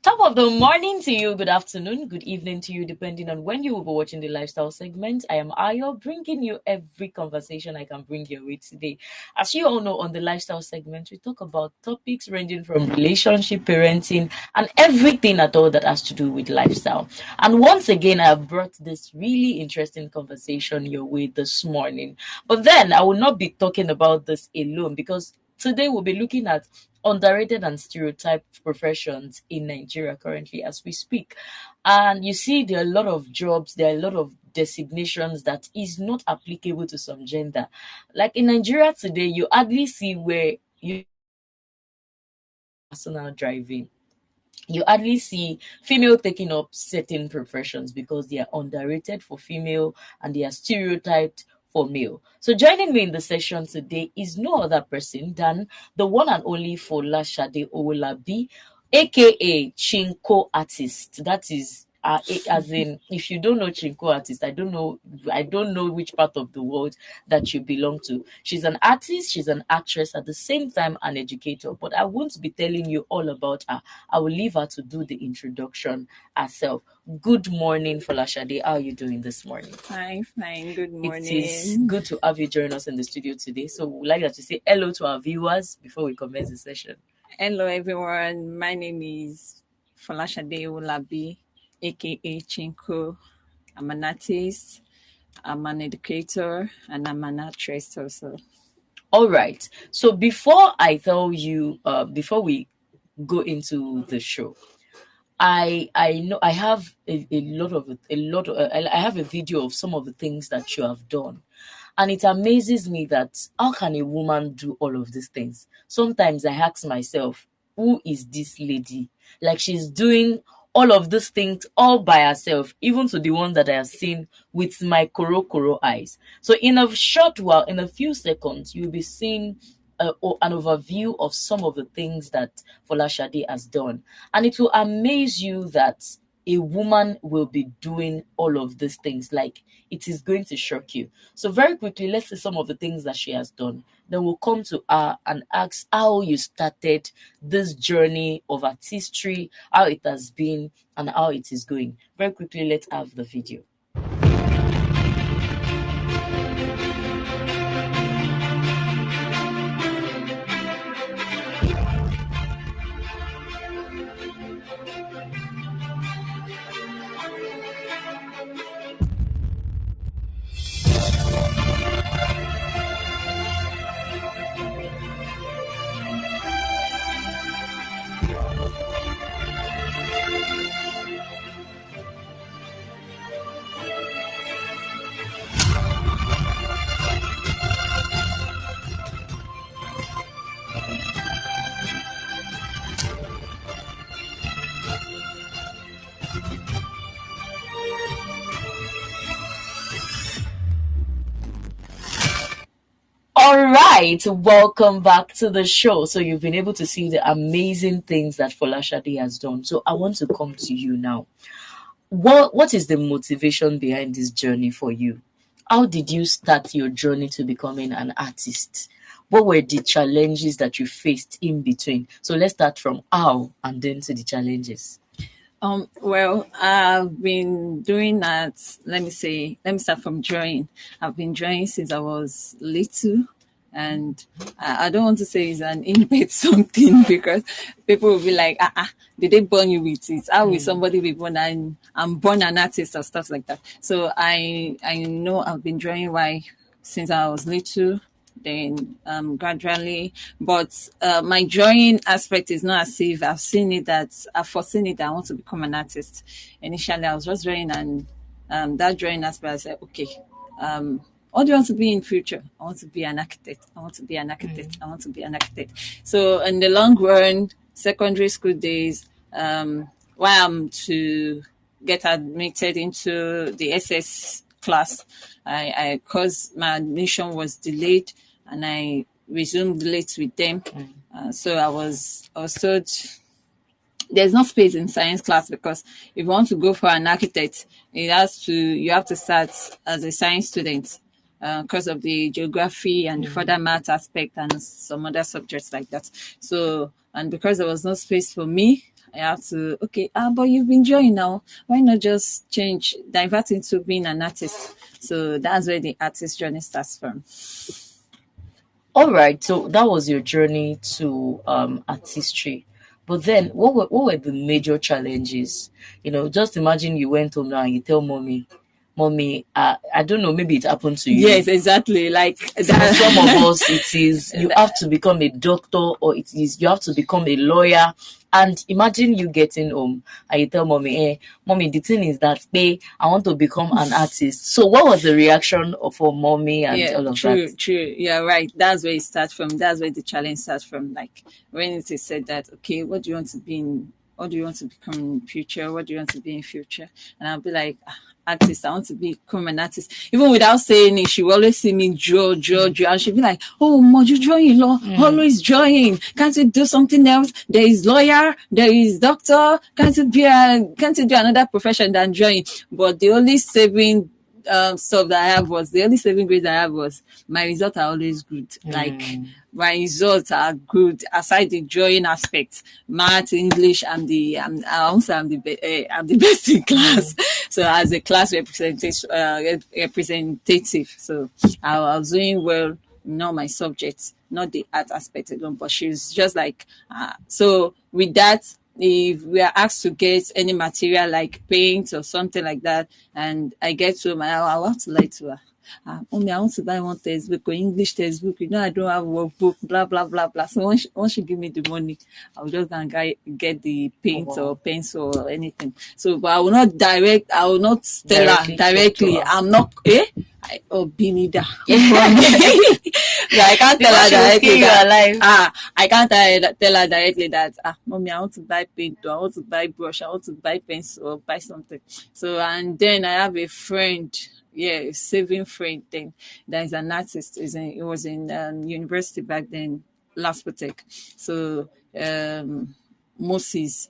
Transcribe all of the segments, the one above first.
Top of the morning to you, good afternoon, good evening to you, depending on when you will be watching the lifestyle segment. I am Ayo, bringing you every conversation I can bring your way today. As you all know, on the lifestyle segment, we talk about topics ranging from relationship, parenting, and everything at all that has to do with lifestyle. And once again, I have brought this really interesting conversation your way this morning. But then I will not be talking about this alone because today we'll be looking at underrated and stereotyped professions in Nigeria currently as we speak. And you see, there are a lot of jobs, there are a lot of designations that is not applicable to some gender. Like in Nigeria today, you hardly see where you personal driving. You hardly see female taking up certain professions because they are underrated for female and they are stereotyped for male. So joining me in the session today is no other person than the one and only Folashade Owolabi, aka Chinco artist. That is as in, if you don't know Chinko artist, I don't know which part of the world that you belong to. She's an artist, she's an actress, at the same time an educator. But I won't be telling you all about her. I will leave her to do the introduction herself. Good morning, Folashade. How are you doing this morning? Hi, fine. Good It is morning. good to have you join us in the studio today. So we'd like that to say hello to our viewers before we commence the session. Hello, everyone. My name is Folashade Olabi, aka Chinko. I'm an artist, I'm an educator, and I'm an actress also. All right. So before I tell you, before we go into the show, I know I have I have a video of some of the things that you have done. And it amazes me that how can a woman do all of these things? Sometimes I ask myself, who is this lady? Like she's doing all of these things all by herself, even to the ones that I have seen with my koro eyes. So in a short while, in a few seconds, you'll be seeing an overview of some of the things that Folashade has done. And it will amaze you that a woman will be doing all of these things. Like it is going to shock you. So very quickly, let's see some of the things that she has done. Then we'll come to her and ask how you started this journey of artistry, how it has been, and how it is going. Very quickly, let's have the video. All right, welcome back to the show. So you've been able to see the amazing things that Folashade has done. So I want to come to you now. What is the motivation behind this journey for you? How did you start your journey to becoming an artist? What were the challenges that you faced in between? So let's start from how and then to the challenges. Well, I've been doing that. Let me start from drawing. I've been drawing since I was little. And I don't want to say it's an inbred something because people will be like, did they born you with it? How will somebody be born and I'm born an artist or stuff like that? So I know I've been drawing since I was little, then gradually. But my drawing aspect is not as if I've foreseen it that I want to become an artist. Initially, I was just drawing and that drawing aspect, I said, okay, what do you want to be in future? I want to be an architect. I want to be an architect. I want to be an architect. So in the long run, secondary school days, while I'm to get admitted into the SS class, because my admission was delayed and I resumed late with them. So I was told there's no space in science class because if you want to go for an architect, you have to start as a science student because of the geography and further math aspect and some other subjects like that. So, and because there was no space for me, I have to, okay, but you've been drawing now. Why not just divert into being an artist? So that's where the artist journey starts from. All right, so that was your journey to artistry. But then, what were the major challenges? Just imagine you went home now and you tell mommy, I don't know, maybe it happened to you. Yes, exactly. Like For some of us, it is you have to become a doctor, or it is you have to become a lawyer. And imagine you getting home and you tell mommy, the thing is that I want to become an artist. So what was the reaction for mommy and yeah, all of true, that? true. Yeah, right. That's where it starts from. That's where the challenge starts from. Like when it is said that, okay, what do you want to be in? What do you want to become in future? What do you want to be in future? And I'll be like, artist. I want to become an artist. Even without saying it, she will always see me draw. And she'll be like, oh, Mo, you drawing, always drawing. Can't you do something else? There is lawyer, there is doctor. Can't you do another profession than drawing? But the only saving stuff that I have was the only saving grade I have was my results are always good. Like my results are good aside the drawing aspect, math, English. I'm the best in class. So as a class representative, so I was doing well in all my subjects, not the art aspect alone. But she's just like so with that, if we are asked to get any material like paint or something like that, and I get to I'll have to lie to her. Mommy, I want to buy one textbook or English textbook. I don't have workbook, blah, blah, blah, blah. So once she give me the money, I'll just go and get the paint or pencil or anything. So, but I will not tell her directly. I'm not, Binida. Yeah, I can't tell her directly that. I can't tell her directly that, mommy, I want to buy paint, or I want to buy brush, I want to buy pencil, or buy something. So, and then I have a friend, a saving friend then, that is an artist. He was in university back then, Laspotech. So, Moses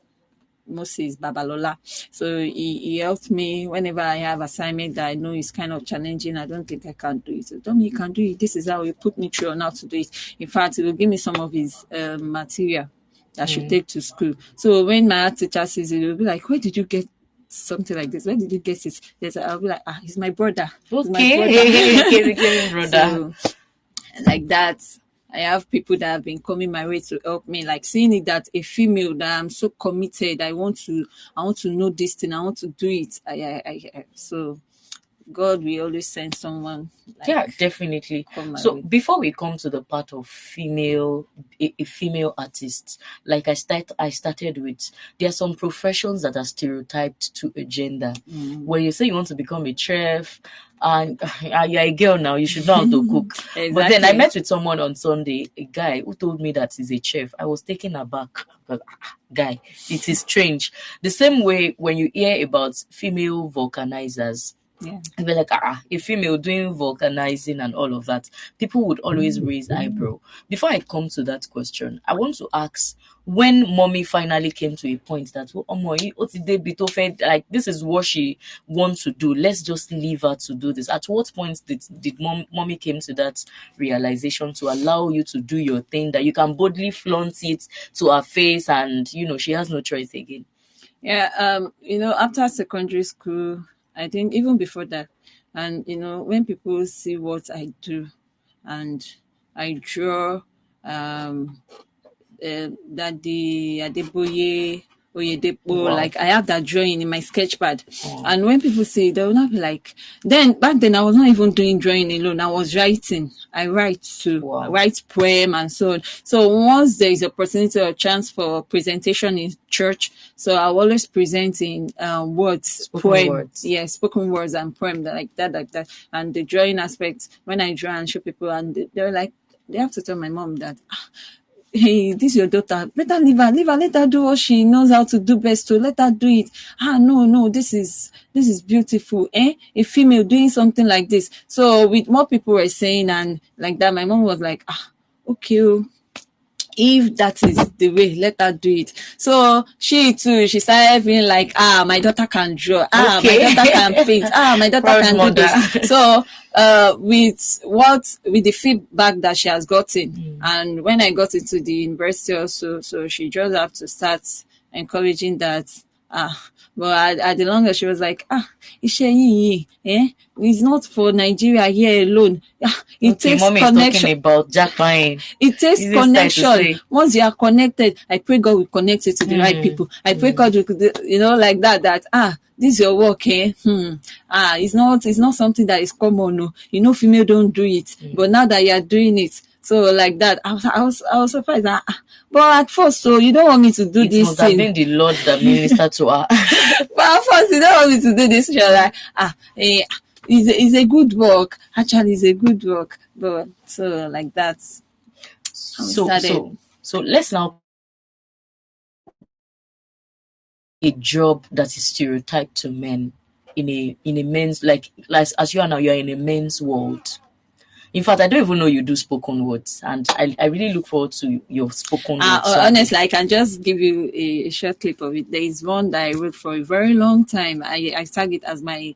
Babalola. So he helped me whenever I have assignment that I know is kind of challenging. I don't think I can do it. So tell me you can do it. This is how he put me through on how to do it. In fact, he will give me some of his material that I should take to school. So when my art teacher sees it, he'll be like, where did you get something like this? Where did you get it? I'll be like, he's my brother. Okay, brother. So, like that. I have people that have been coming my way to help me, like seeing it that a female that I'm so committed, I want to know this thing, I want to do it. So God will always send someone. Yeah, definitely. So before we come to the part of a female artist, like I started with, there are some professions that are stereotyped to a gender. When you say you want to become a chef, and you're a girl now, you should know how to cook. Exactly. But then I met with someone on Sunday, a guy who told me that he's a chef. I was taken aback. Guy, it is strange. The same way when you hear about female vulcanizers, I'd be like, a female doing vulcanizing and all of that, people would always raise eyebrow. Before I come to that question, I want to ask, when mommy finally came to a point that, like, this is what she wants to do, let's just leave her to do this. At what point did mommy came to that realization to allow you to do your thing, that you can boldly flaunt it to her face, and she has no choice again? Yeah, after secondary school, I think even before that, and when people see what I do, and I draw, that the Adeboye Oyedepo, like I have that drawing in my sketch pad. And when people see it, they will not be like, back then I was not even doing drawing alone, I was writing. I write too. I write poem and so on. So once there is opportunity or chance for presentation in church, so I always present in words, spoken words and poem, like that. And the drawing aspect, when I draw and show people, and they're like, they have to tell my mom that, hey, this is your daughter, better leave her, let her do what she knows how to do best, to let her do it. No, this is beautiful, a female doing something like this. So with more people were saying and like that, my mom was like, okay, if that is the way, let her do it. So she started feeling like, my daughter can draw, my daughter can paint, my daughter can do this. So with the feedback that she has gotten, and when I got into the university also, so she just have to start encouraging that. But at the longer she was like, it's not for Nigeria here alone. It Okay, takes mommy is talking connection. about jackpine. It takes Easy style to connection. say. Once you are connected, I pray God will connect you to the right people. I pray God will, like that, this is your work, eh? It's not something that is common, no. Female don't do it. But now that you are doing it, so like that, I was surprised that, but at first, so you don't want me to do It this must have thing. been the Lord that ministered to her. But at first, you don't want me to do this. You're like, it's a good work. Actually, it's a good work. But so like that, how we started. So let's now a job that is stereotyped to men in a men's like as you are now, you're in a men's world. In fact, I don't even know you do spoken words, and I really look forward to your spoken words. Honestly, I can just give you a short clip of it. There is one that I wrote for a very long time. I tag it as my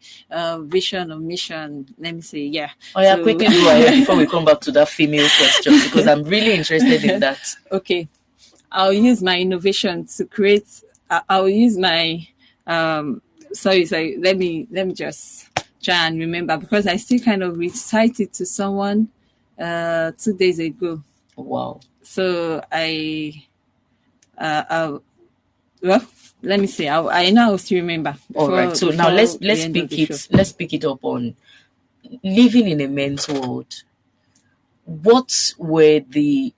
vision or mission. Let me say, yeah. Oh yeah, quickly go ahead before we come back to that female question, because I'm really interested in that. Okay, I'll use my innovation to create. I'll use my sorry. Let me just try and remember, because I still kind of recited to someone 2 days ago. Wow. So well, let me see. I now still remember. All right. So now let's pick it up on living in a men's world. What were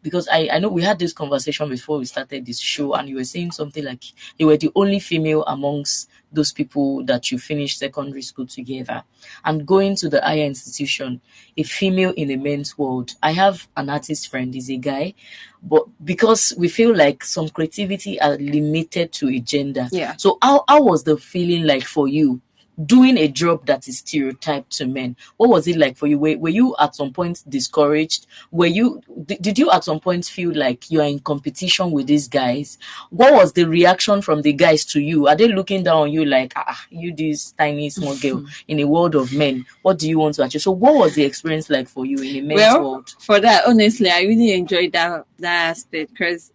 because I know we had this conversation before we started this show, and you were saying something like you were the only female amongst those people that you finished secondary school together, and going to the higher institution, a female in a men's world. I have an artist friend, he's a guy, but because we feel like some creativity are limited to a gender. Yeah. So how was the feeling like for you doing a job that is stereotyped to men? What was it like for you? Were you at some point discouraged? Did you at some point feel like you are in competition with these guys? What was the reaction from the guys to you? Are they looking down on you like, you this tiny small girl in a world of men? What do you want to achieve? So what was the experience like for you in a men's world? For that, honestly, I really enjoyed that aspect, because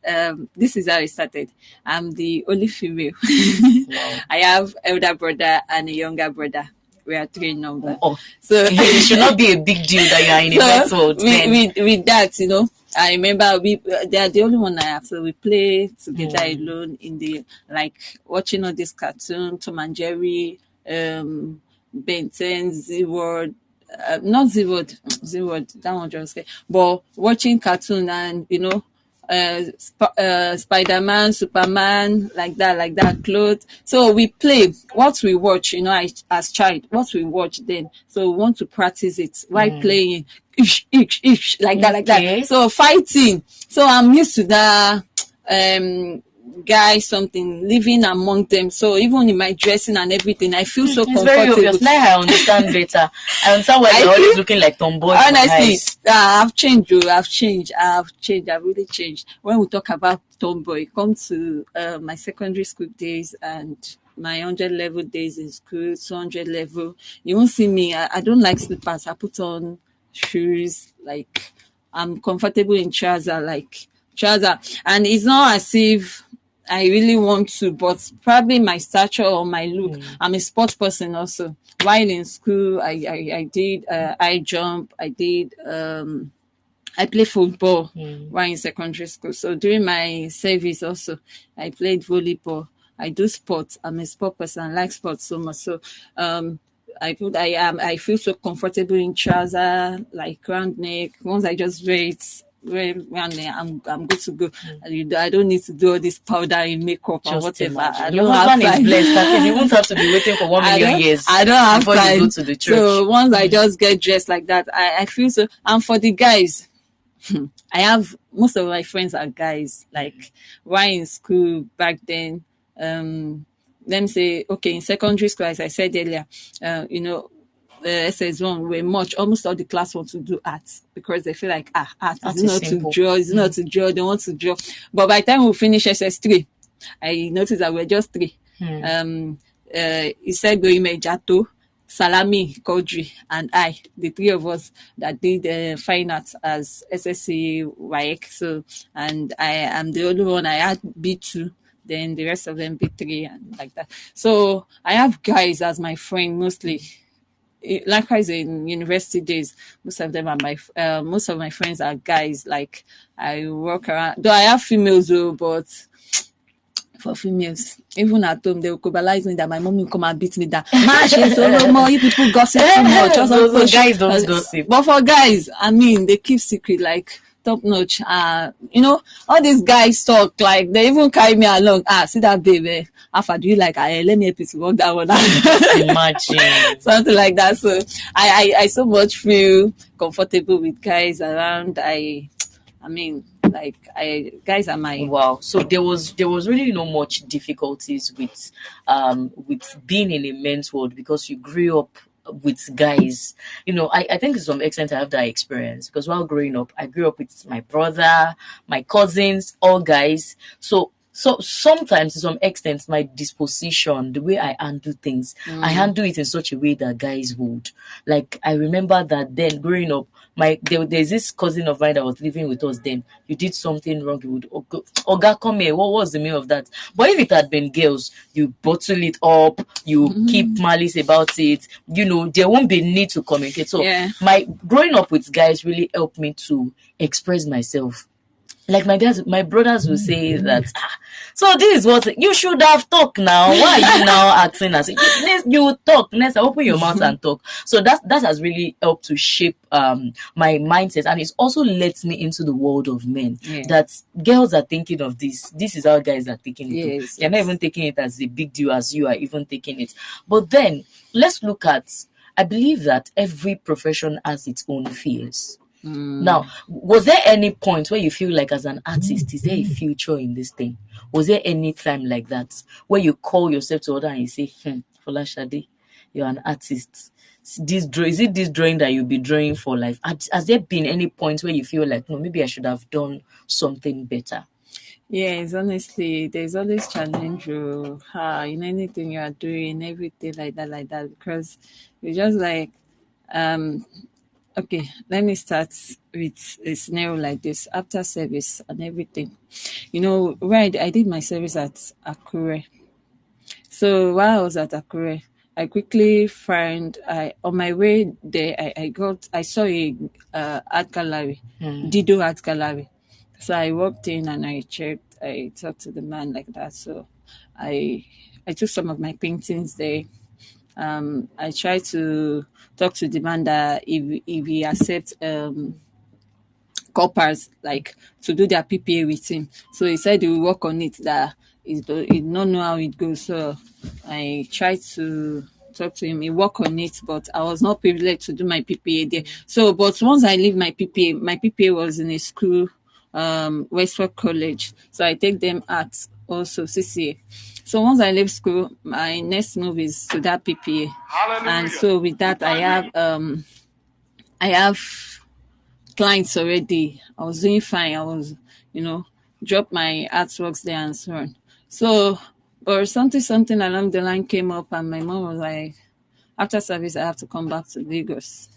this is how it started. I'm the only female. Wow. I have elder brother and a younger brother. We are 3 number. So it should not be a big deal that you are in a men's world. With that, I remember they are the only one I have. So we play together alone in the, like, watching all this cartoon, Tom and Jerry, Ben 10, Z-Word. Not Z-Word, that one just scared. But watching cartoon and, Spider-Man, Superman, like that, clothes. So we play what we watch, as child, what we watch then. So we want to practice it while playing, like that. So fighting. So I'm used to that, guy something living among them. So even in my dressing and everything, I feel so comfortable. Very obvious. Now I understand better. I understand why you're always looking like tomboy. Honestly, I've changed. I've really changed. When we talk about tomboy, come to my secondary school days and my 100 level days in school, 200 level. You won't see me. I don't like slippers. I put on shoes. Like, I'm comfortable in trouser, and it's not as if I really want to, but probably my stature or my look. I'm a sports person also. While in school, I did high jump. I did I played football while in secondary school. So during my service also, I played volleyball. I do sports. I'm a sport person. I like sports so much. So I feel so comfortable in trouser, like round neck. Once I just wear it, I'm good to go. I don't need to do all this powder and makeup or whatever. I don't have time. Is blessed. You won't have to be waiting for 1 million years. I don't have before time. You go to the church. So once I just get dressed like that, I feel so. And for the guys, I have most of my friends are guys. Like while in school back then, let me say, okay, in secondary school, as I said earlier, SS1 were almost all the class want to do arts, because they feel like art is not simple. To draw, not to draw, they want to draw. But by the time we finish SS3, I noticed that we're just 3. Isegbe Jato, Salami Kodri, and I, the 3 of us that did fine arts as SSC WAEC. So, and I am the only one. I had B2 then the rest of them B3 and like that. So I have guys as my friend mostly. Likewise in university days, most of them are most of my friends are guys. Like I work around, though I have females though, but for females, even at home, they will cobalize me that my mom will come and beat me down. Ma, she's solo more. You people gossip too much. Or So something. guys don't gossip. But for guys, I mean, they keep secret like top notch. All these guys talk like they even carry me along. See that baby? After do you like? Let me help you to work that one out. Imagine. Something like that. So I so much feel comfortable with guys around. I mean, like guys are my Wow. So there was really no much difficulties with being in a men's world because you grew up with guys. I think to some extent I have that experience because while growing up, I grew up with my brother, my cousins, all guys. So sometimes to some extent my disposition, the way I handle things, I handle it in such a way that guys would. Like I remember that then growing up, there's this cousin of mine that was living with us then. You did something wrong, you would Oga come here. What was the meaning of that? But if it had been girls, you bottle it up, you keep malice about it. There won't be need to communicate. So Yeah. my growing up with guys really helped me to express myself. Like my brothers will say that, so this is what you should have talked now. Why are you now acting as you talk? Next, open your mouth and talk. So that has really helped to shape my mindset, and it's also lets me into the world of men. Yeah. That girls are thinking of this. This is how guys are taking it. Yes, They're not even taking it as a big deal as you are even taking it. But then let's look at. I believe that every profession has its own fears. Now, was there any point where you feel like as an artist, is there a future in this thing? Was there any time like that where you call yourself to order and you say, Folashade, you're an artist. Is it this drawing that you'll be drawing for life? Has there been any point where you feel like, no, maybe I should have done something better? Yes, honestly, there's always challenge in anything you are doing, everything like that, because it's just like, okay, let me start with a scenario like this. After service and everything, right, I did my service at Akure. So while I was at Akure, I quickly found, on my way there, I saw a art gallery, Dido art gallery. So I walked in and I checked, I talked to the man like that. So I took some of my paintings there. I tried to talk to the man that if he accepts corpers like to do their PPA with him. So he said he will work on it, that he don't know how it goes. So I tried to talk to him. He worked on it, but I was not privileged to do my PPA there. So, but once I leave my PPA was in a school, Westford College. So I take them at also CCA. So once I leave school, my next move is to that PPA. Hallelujah. And so with that, I have clients already. I was doing fine. I was, drop my artworks there and so on. So, but something along the line came up, and my mom was like, after service, I have to come back to Lagos.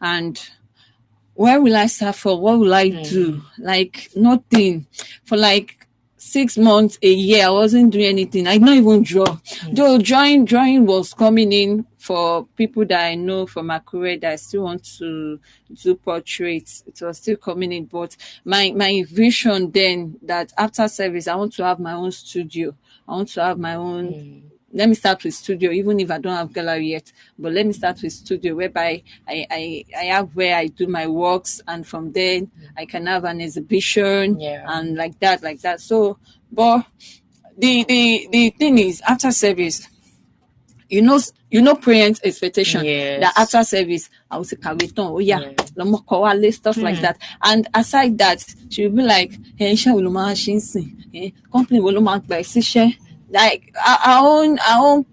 And where will I start from? What will I do? Like nothing. For like 6 months, a year, I wasn't doing anything. I don't even draw. Though drawing was coming in for people that I know from Akure that I still want to do portraits. It was still coming in. But my vision then, that after service, I want to have my own studio. I want to have my own... Let me start with studio, even if I don't have gallery yet. But let me start with studio, whereby I have where I do my works, and from there I can have an exhibition and like that. So, but the thing is, after service, parents' expectation that after service I will say stuff like that. And aside that, she will be like, company will like our own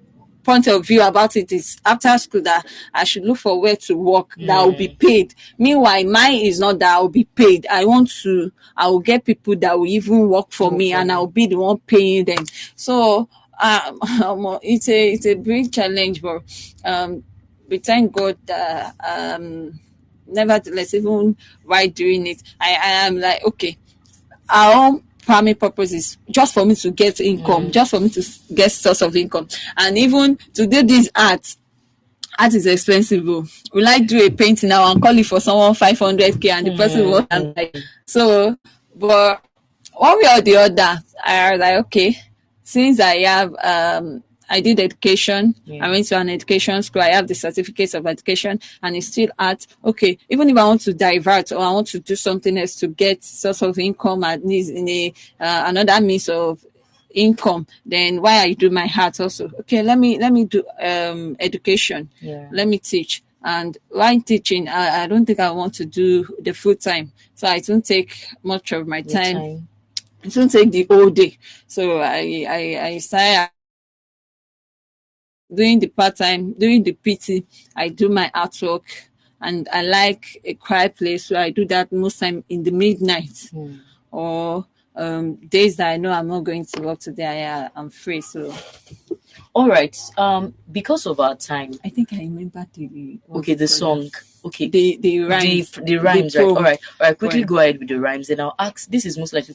point of view about it is after school that I should look for where to work that will be paid. Meanwhile, mine is not that I will be paid. I will get people that will even work for me, and I'll be the one paying them. So it's a big challenge, but we thank God that nevertheless, even while doing it, I am like, okay, primary purpose is just for me to get income, just for me to get source of income. And even to do this art is expensive. Will I do a painting now and call it for someone 500k and the person won't like? So, but one way or the other, I was like, okay, since I have I did education. I went to an education school. I have the certificates of education, and it's still art. Okay, even if I want to divert or I want to do something else to get source of income, at least in a another means of income, then why I do my art also? Okay, let me do education. Let me teach. And while teaching, I don't think I want to do the full time, so I don't take much of my time. It won't take the whole day. So I started doing the part-time, doing the PT. I do my artwork, and I like a quiet place, so I do that most time in the midnight or days that I know I'm not going to work today. I'm free. So all right. Because of our time, I think I remember the song. Okay, the rhymes, the rhymes, right? All right. Quickly go ahead with the rhymes, and I'll ask. This is most likely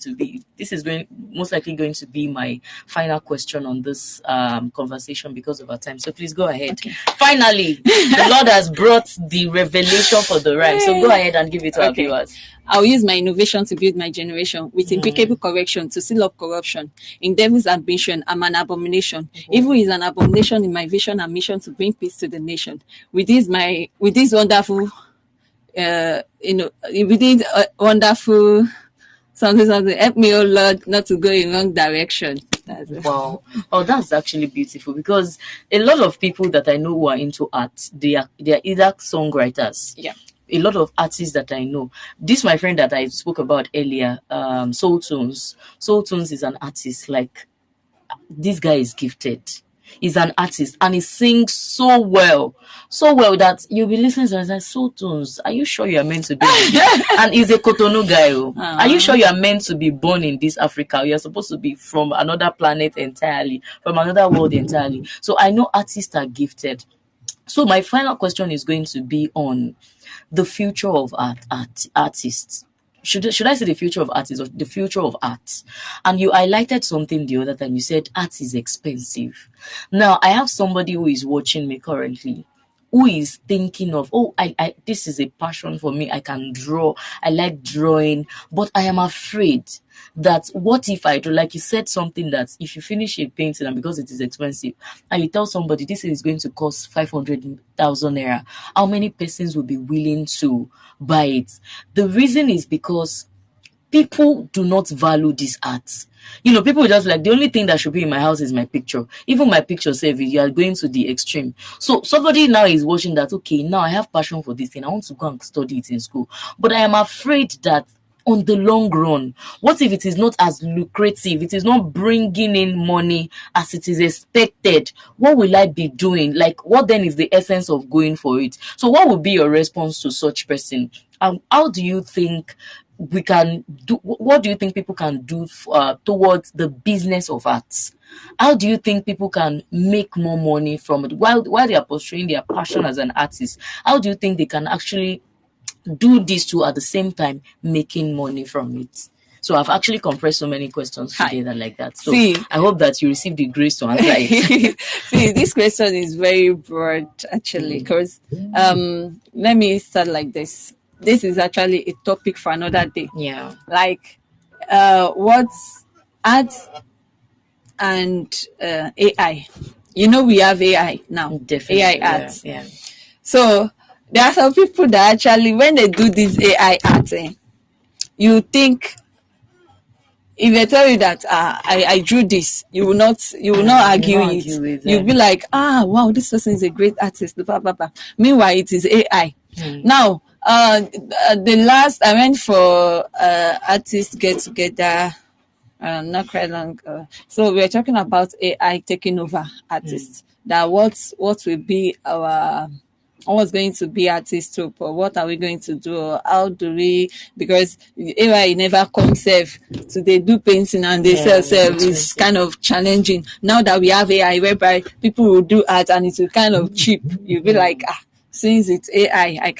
going to be my final question on this conversation because of our time. So please go ahead. Okay. Finally, the Lord has brought the revelation for the rhyme. So go ahead and give it to our viewers. I'll use my innovation to build my generation with impeccable correction to seal up corruption. In devil's ambition, I'm an abomination. Evil is an abomination in my vision and mission to bring peace to the nation. With this wonderful, with this wonderful something. Help me, oh Lord, not to go in wrong direction. Wow. Oh, that's actually beautiful, because a lot of people that I know who are into art, they are either songwriters. Yeah. A lot of artists that I know. This my friend that I spoke about earlier, Soul Tunes. Soul Tunes is an artist. Like, this guy is gifted. He's an artist and he sings so well that you'll be listening to him and say, Soul Tunes, are you sure you are meant to be? And he's a Cotonou guy. Are you sure you are meant to be born in this Africa? You're supposed to be from another planet entirely, from another world entirely. So I know artists are gifted. So my final question is going to be on the future of artists. Should I say the future of artists or the future of art? And you highlighted something the other time. You said art is expensive. Now, I have somebody who is watching me currently, who is thinking of, I this is a passion for me. I can draw. I like drawing, but I am afraid that what if I do, like you said something that if you finish a painting and because it is expensive and you tell somebody this is going to cost 500,000 naira, how many persons will be willing to buy it? The reason is because people do not value this art. People just like, the only thing that should be in my house is my picture. Even my picture, say, you are going to the extreme. So somebody now is watching that, okay, now I have passion for this thing. I want to go and study it in school. But I am afraid that on the long run, what if it is not as lucrative? It is not bringing in money as it is expected. What will I be doing? Like, what then is the essence of going for it? So what would be your response to such person? How do you think we can do? What do you think people can do towards the business of arts? How do you think people can make more money from it while they are pursuing their passion as an artist? How do you think they can actually do these two at the same time, making money from it? So I've actually compressed so many questions together like that. So I hope that you receive the grace to answer it. See, this question is very broad actually, because let me start like this. This is actually a topic for another day. Yeah. Like what's art and AI. We have AI now. Definitely. AI art. Yeah. So there are some people that actually, when they do this AI art, you think, if they tell you that I drew this, you will not argue it. You'll be like, wow, this person is a great artist. Blah, blah, blah. Meanwhile, it is AI. Now, the last I went for artists get together, not quite long. So we are talking about AI taking over artists. That what will be what's going to be artist trope, or what are we going to do, or how do we, because AI never comes safe, so they do painting and they sell is kind of challenging. Now that we have AI whereby people will do art and it will kind of cheap, you'll be like, since it's AI, I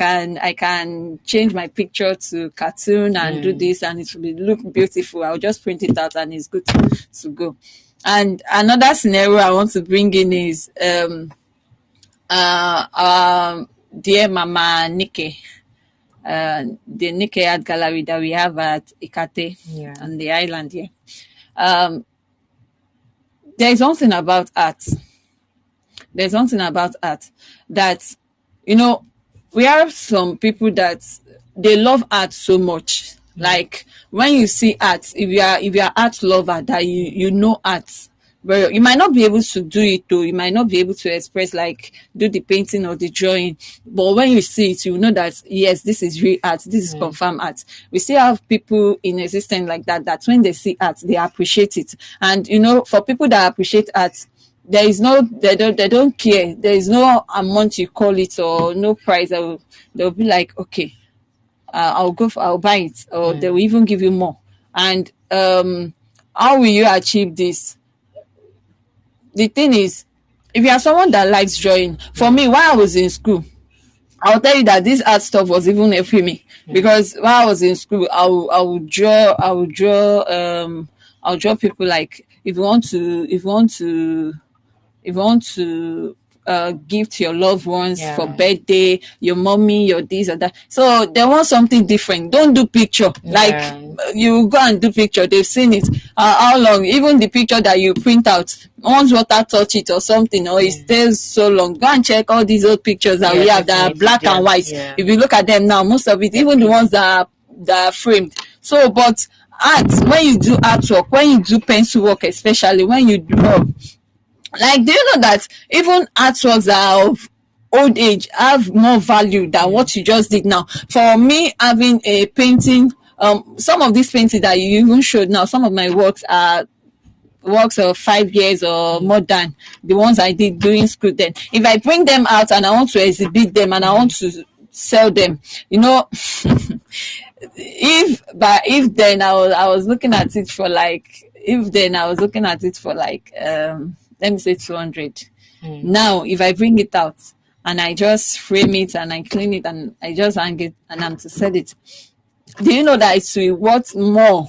can change my picture to cartoon and do this, and it will look beautiful. I'll just print it out and it's good to go. And another scenario I want to bring in is dear Mama Nike, the Nike Art Gallery that we have at Ikate on the island here. There's something about art. There's something about art that, we have some people that they love art so much. Like when you see art, if you are art lover, that you know art, but you might not be able to do it though. You might not be able to express, like do the painting or the drawing. But when you see it, you know that yes, this is real art. This is confirmed art. We still have people in existence like that. That when they see art, they appreciate it. And for people that appreciate art, there is no, they don't care. There is no amount you call it or no price. They'll be like, okay, I'll buy it, or they will even give you more. And how will you achieve this? The thing is, if you are someone that likes drawing, for me, while I was in school, I'll tell you that this art stuff was even helping me, because while I was in school, I would draw people. Like if you want to gift your loved ones for birthday, your mommy, your this or that. So they want something different. Don't do picture. Like you go and do picture. They've seen it. How long? Even the picture that you print out, once water touch it or something, or it stays so long. Go and check all these old pictures that we have that are black and white. If you look at them now, most of it, even the ones that are framed. So, but art, when you do artwork, when you do pencil work, especially when you draw, like, do you know that even artworks that are of old age have more value than what you just did now? For me, having a painting, some of these paintings that you even showed now, some of my works are works of 5 years or more than the ones I did during school. Then, if I bring them out and I want to exhibit them and I want to sell them, if then I was looking at it for like, let me say 200. Now, if I bring it out and I just frame it and I clean it and I just hang it and I'm to sell it, do you know that it's worth more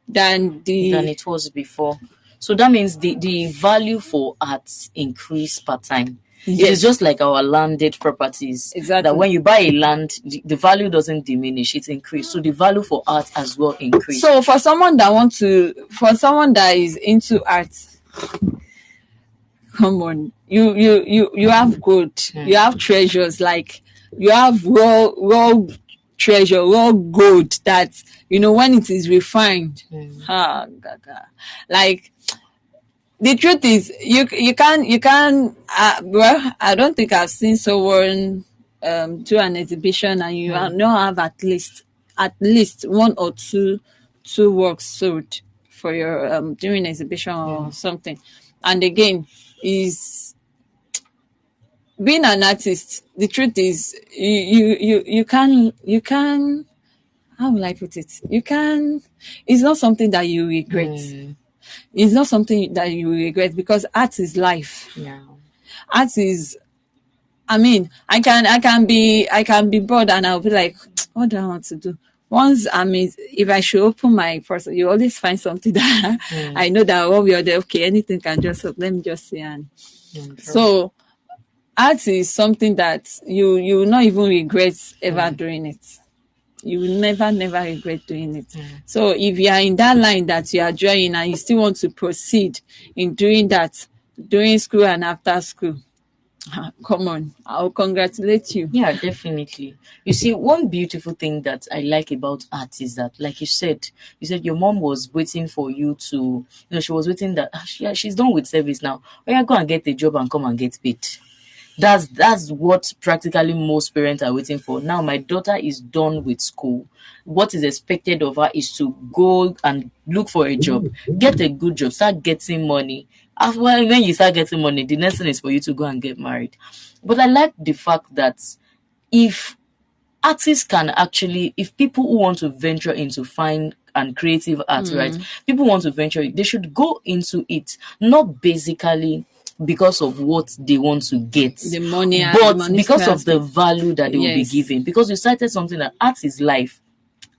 than it was before? So that means the value for art increase per time. Yes. It is just like our landed properties. Exactly. That when you buy a land, the value doesn't diminish, it increases. So the value for art as well increase. So for someone that is into art, come on, you have gold, you have treasures, like you have raw treasure, raw gold that when it is refined, like the truth is you can well, I don't think I've seen someone do an exhibition and you not have at least one or two works sold for your during exhibition or something. And again, is being an artist, the truth is you can, how will I put it, it's not something that you regret. It's not something that you regret, because art is life. Art is, I mean, I can be bored and I'll be like, what do I want to do? Once if I should open my person, you always find something that I know that one way or the other, okay, anything can just help. Let me just say, and so art is something that you will not even regret ever doing it. You will never regret doing it. So if you are in that line that you are drawing and you still want to proceed in doing that during school and after school, come on, I'll congratulate you. Yeah, definitely. You see, one beautiful thing that I like about art is that, like you said your mom was waiting for you to, she was waiting that she's done with service now. Oh yeah, go and get a job and come and get paid. That's what practically most parents are waiting for. Now my daughter is done with school. What is expected of her is to go and look for a job, get a good job, start getting money. After when you start getting money, the next thing is for you to go and get married. But I like the fact that if artists can actually, if people who want to venture into fine and creative art, right? People want to venture it, they should go into it, not basically because of what they want to get, the money and the but monetary because of the aspect. value that they will be Yes. given. Because you cited something that art is life.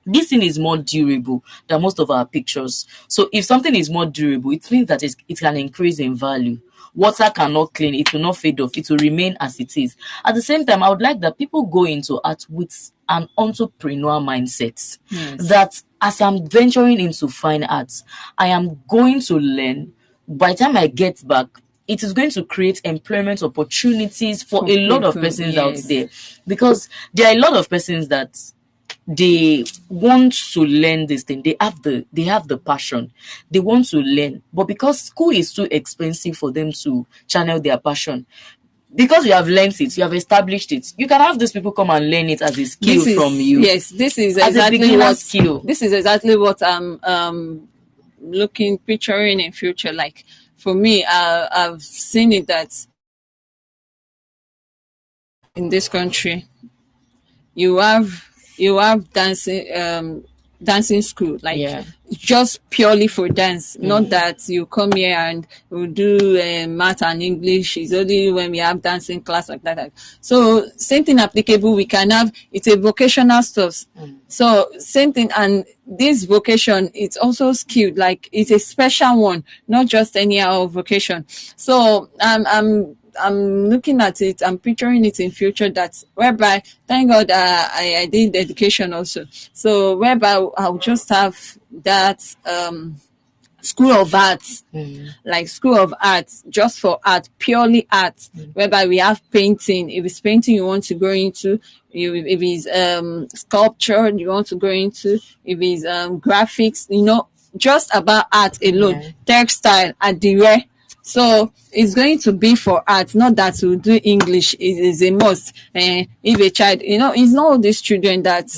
This thing is more durable than most of our pictures. So if something is more durable, it means that it can increase in value. Water cannot clean, it will not fade off, it will remain as it is. At the same time, I would like that people go into art with an entrepreneur mindset. Yes. That as I'm venturing into fine arts, I am going to learn. By the time I get back, it is going to create employment opportunities for For a lot of people, persons out yes. there. Because there are a lot of persons that they want to learn this thing. They have the passion. They want to learn. But because school is too expensive for them to channel their passion, because you have learned it, you have established it, you can have these people come and learn it as a skill from you. Yes, this is as a exactly beginner what skill. this is exactly what I'm picturing in future. Like for me, I've seen it that in this country you have dancing school, like Yeah. just purely for dance. Not that you come here and we do math and English. It's only when we have dancing class like that. So same thing applicable. We can have, it's a vocational stuff. So same thing, and this vocation, it's also skilled, like it's a special one, not just any other vocation. So I'm looking at it, I'm picturing it in future, that whereby, thank God, I did education also. So whereby I'll just have that school of arts, like school of arts, just for art, purely art, whereby we have painting. If it's painting you want to go into, if it's sculpture you want to go into, if it's graphics, just about art alone, Yeah. textile, adire. So it's going to be for art, not that we do English. It is a must. If a child, it's not all these children that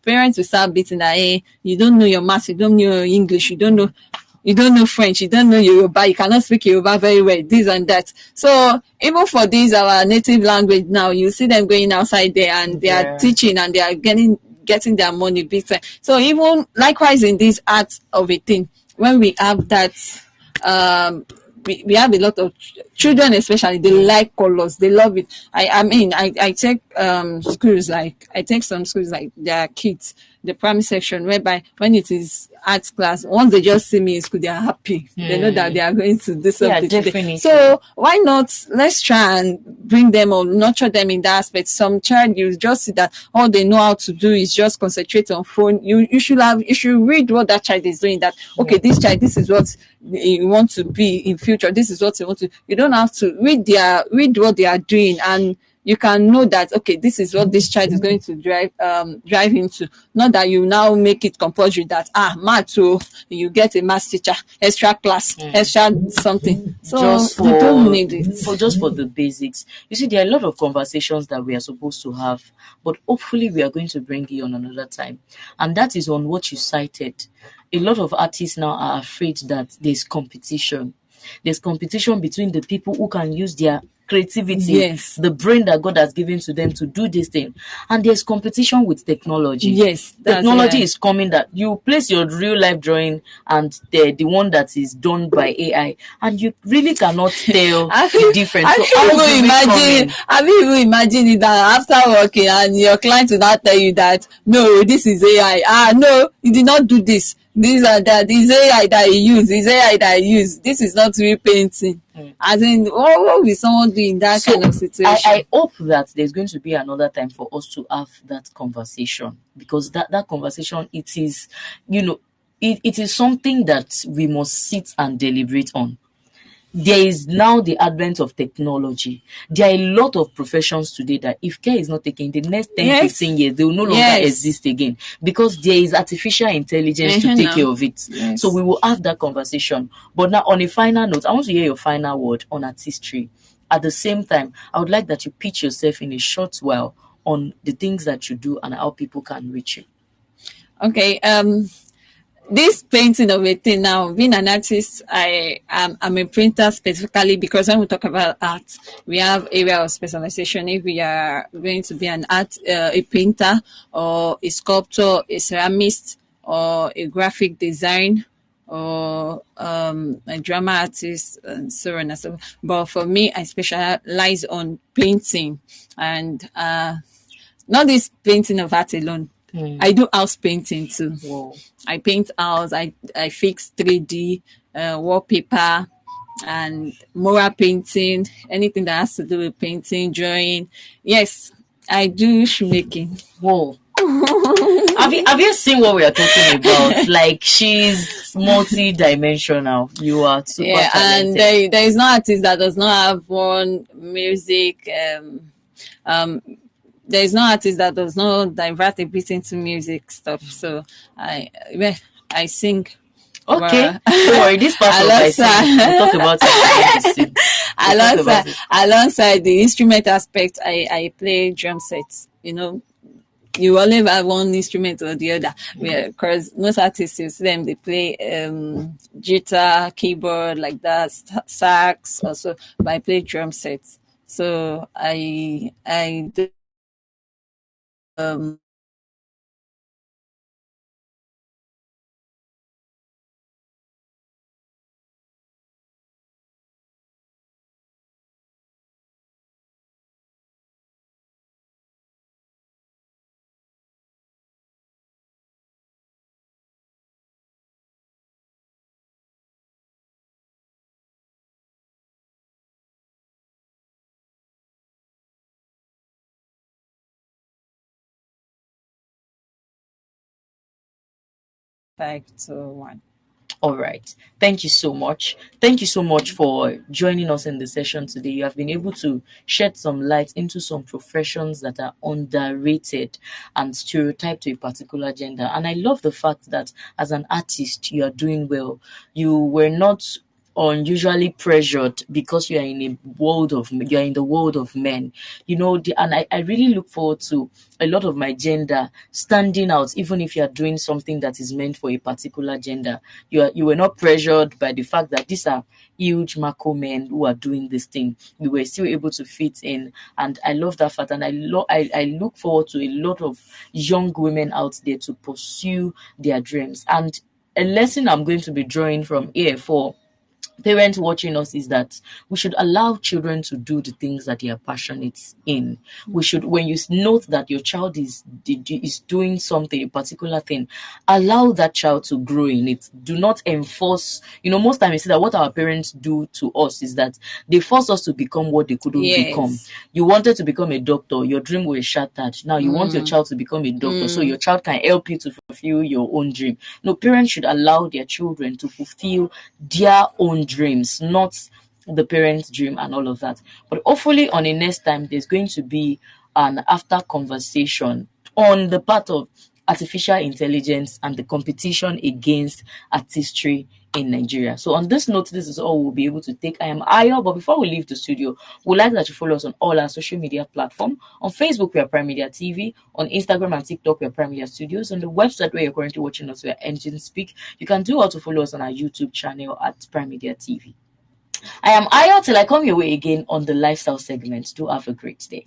parents will start beating that, hey, you don't know your math, you don't know your English, you don't know French, you don't know Yoruba, you cannot speak Yoruba very well, this and that. So even for this, our native language now, you see them going outside there and they are teaching and they are getting their money big time. So even likewise in this art of a thing, when we have that, we have a lot of children, especially, they like colors, they love it. I take schools, like I take some schools like their kids, the primary section, whereby when it is art class, once they just see me in school, they are happy. They know that they are going to do something today. Definitely. So why not, let's try and bring them or nurture them in that aspect. Some child, you just see that all they know how to do is just concentrate on phone. You should read what that child is doing, that okay, this child, this is what you want to be in future, this is what you want to. You don't have to read what they are doing, and you can know that okay, this is what this child is going to drive into. Not that you now make it compulsory that math, so you get a math teacher, extra class, extra something. So you don't need it. Just for the basics. You see, there are a lot of conversations that we are supposed to have, but hopefully we are going to bring it on another time. And that is on what you cited. A lot of artists now are afraid that there's competition. There's competition between the people who can use their creativity, Yes. the brain that God has given to them to do this thing. And there's competition with technology. Yes. Technology is coming that you place your real life drawing and the one that is done by AI, and you really cannot tell the difference. So have you even imagine it, that after working and your client will not tell you that no, this is AI. No, you did not do this. This and that. This AI that you use. This AI that you use. This is not real painting. As in, what will someone do in that kind of situation? I hope that there's going to be another time for us to have that conversation, because that conversation, it is, it is something that we must sit and deliberate on. There is now the advent of technology. There are a lot of professions today that if care is not taken, the next 10, 15 years, they will no longer exist again, because there is artificial intelligence to take care of it. So we will have that conversation. But now, on a final note, I want to hear your final word on artistry. At the same time, I would like that you pitch yourself in a short while on the things that you do and how people can reach you. Okay. This painting of a thing now, being an artist, I'm a painter specifically, because when we talk about art, we have area of specialization. If we are going to be a painter, or a sculptor, a ceramist, or a graphic design, or a drama artist, and so on and so forth. But for me, I specialize on painting, and not this painting of art alone. I do house painting too. Whoa. I paint house. I fix 3D wallpaper and mural painting. Anything that has to do with painting, drawing. Yes, I do shoemaking. Whoa. Have you seen what we are talking about? Like, she's multi-dimensional. You are super Yeah, and talented. there is no artist that does not have one music. Um, there is no artist that does not divert a bit into music stuff. So well, I sing. Okay. But Don't worry, this part of I sing, we'll talk about it after this thing. We'll talk about it. alongside the instrument aspect, I play drum sets. You know, you only have one instrument or the other. Because most artists, you see them, they play guitar, keyboard, like that, sax, also. But I play drum sets. So I do five to one. All right. Thank you so much. Thank you so much for joining us in the session today. You have been able to shed some light into some professions that are underrated and stereotyped to a particular gender. And I love the fact that as an artist, you are doing well. You were not unusually pressured because you are in the world of men, and I really look forward to a lot of my gender standing out, even if you are doing something that is meant for a particular gender. You were not pressured by the fact that these are huge Mako men who are doing this thing. You were still able to fit in, and I love that fact. And I look forward to a lot of young women out there to pursue their dreams. And a lesson I'm going to be drawing from here for parents watching us is that we should allow children to do the things that they are passionate in. We should, when you note that your child is doing something, a particular thing, allow that child to grow in it. Do not enforce. Most times you see that what our parents do to us is that they force us to become what they couldn't become. Yes. You wanted to become a doctor, your dream was shattered. Now you want your child to become a doctor, so your child can help you to fulfill your own dream. No, parents should allow their children to fulfill their own dreams, not the parents' dream and all of that. But hopefully, on the next time, there's going to be an after conversation on the part of artificial intelligence and the competition against artistry in Nigeria. So on this note, this is all we'll be able to take. I am Ayo, but before we leave the studio, we'd like that you follow us on all our social media platforms. On Facebook, we are Prime Media TV. On Instagram and TikTok, we are Prime Media Studios. On the website where you're currently watching us, we are Engine Speak. You can do also follow us on our YouTube channel at Prime Media TV. I am Ayo till I come your way again on the lifestyle segment. Do have a great day.